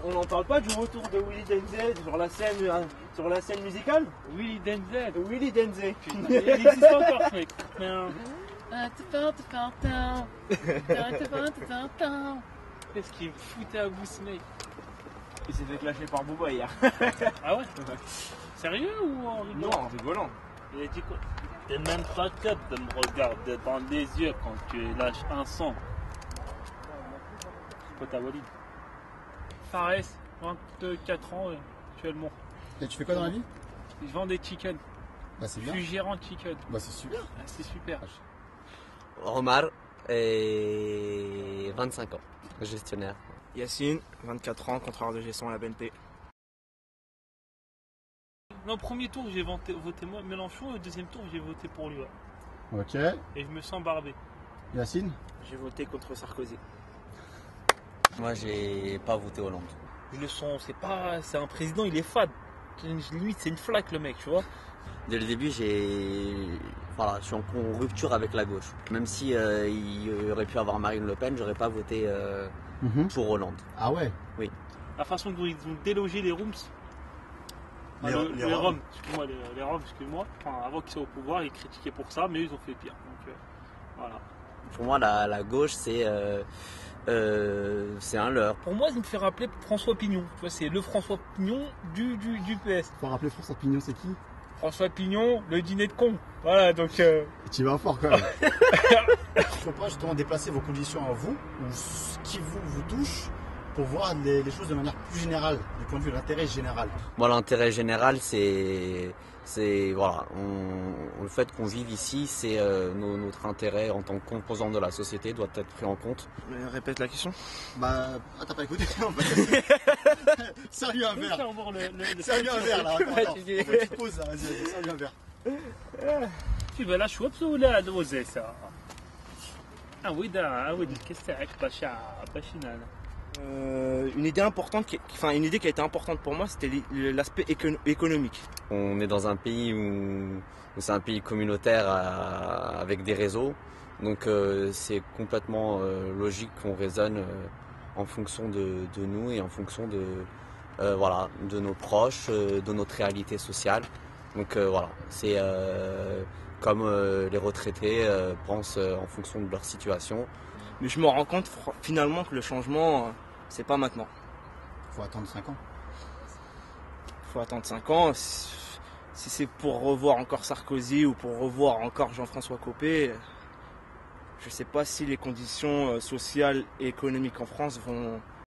On n'en parle pas du retour de Willy Denzey sur la scène musicale? Willy Denzey. Willy Denzey. Il existe encore ce mec. Qu'est-ce qu'il me foutait à bout ce mec? Il s'est fait clasher par Booba hier. Ah ouais? Sérieux ou en rigolant? Non, en rigolant. Il a dit quoi? T'es même pas capable de me regarder dans les yeux quand tu lâches un son. C'est quoi ta Walid? Fares, 24 ans actuellement. Et tu fais quoi dans la vie? Je vends des chicken. Bah c'est Je bien. suis gérant de chicken. Bah c'est super. Ah, c'est super. Omar, 25 ans, gestionnaire. Yacine, 24 ans, contrôleur de gestion à la BNP. Non, au premier tour, j'ai voté moi Mélenchon, au deuxième tour, j'ai voté pour lui. Ouais. Ok. Et je me sens barbé. Yacine? J'ai voté contre Sarkozy. Moi, j'ai pas voté Hollande. Je le sens, c'est un président, il est fade. Limite, c'est une flaque le mec, tu vois. Dès le début, je suis en rupture avec la gauche. Même si il aurait pu avoir Marine Le Pen, j'aurais pas voté pour Hollande. Ah ouais? La façon dont ils ont délogé les Roms. Les Roms, excuse-moi, les Roms, excuse-moi. Enfin, avant qu'ils soient au pouvoir, ils critiquaient pour ça, mais ils ont fait pire. Donc voilà. Pour moi, la gauche, c'est un leurre. Pour moi, il me fait rappeler François Pignon. Tu vois, c'est le François Pignon du PS. Faut rappeler François Pignon, c'est qui? François Pignon, le dîner de con. Voilà, donc. Tu vas fort quand même. Il faut pas justement déplacer vos conditions à vous, ou ce qui vous touche, pour voir les choses de manière plus générale, du point de vue de l'intérêt général. Moi, l'intérêt général, c'est voilà, le fait qu'on vive ici, c'est notre intérêt en tant que composant de la société doit être pris en compte. Répète la question. Bah, t'as pas écouté en fait. Serre-lui un verre. Serre-lui un verre là. Attends. Tu poses là, vas-y, serre-lui un verre. Tu veux la chouette ou la dosée ça? Ah oui, qu'est-ce que c'est? Une idée qui a été importante pour moi, c'était l'aspect économique. On est dans un pays où c'est un pays communautaire avec des réseaux, donc c'est complètement logique qu'on raisonne en fonction de nous et en fonction de nos proches, de notre réalité sociale. Donc voilà, c'est comme les retraités pensent en fonction de leur situation. Mais je me rends compte finalement que le changement, c'est pas maintenant. Faut attendre 5 ans. Faut attendre 5 ans. Si c'est pour revoir encore Sarkozy ou pour revoir encore Jean-François Copé, je sais pas si les conditions sociales et économiques en France vont